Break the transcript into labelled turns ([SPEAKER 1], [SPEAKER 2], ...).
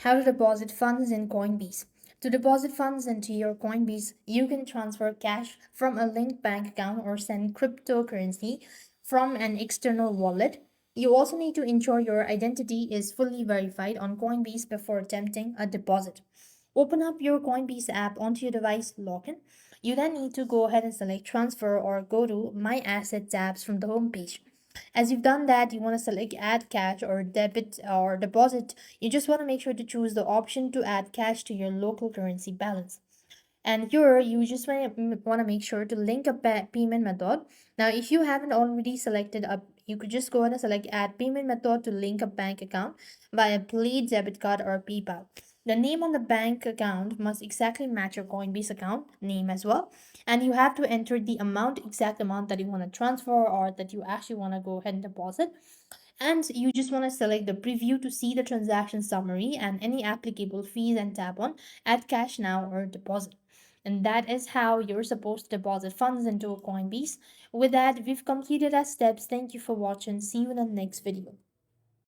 [SPEAKER 1] How to deposit funds in Coinbase. To deposit funds into your Coinbase, you can transfer cash from a linked bank account or send cryptocurrency from an external wallet. You also need to ensure your identity is fully verified on Coinbase before attempting a deposit. Open up your Coinbase app onto your device login. You then need to go ahead and select transfer or go to My Asset tabs from the home page. As you've done that, you want to select add cash or debit or deposit. You just want to make sure to choose the option to add cash to your local currency balance. And here you just want to make sure to link a payment method. Now, if you haven't already selected a, you could just go ahead and select add payment method to link a bank account via Play debit card or PayPal. The name on the bank account must exactly match your Coinbase account name as well. And you have to enter the exact amount that you want to transfer or that you actually want to go ahead and deposit. And you just want to select the preview to see the transaction summary and any applicable fees and tap on add cash now or deposit. And that is how you're supposed to deposit funds into a Coinbase. With that, we've completed our steps. Thank you for watching. See you in the next video.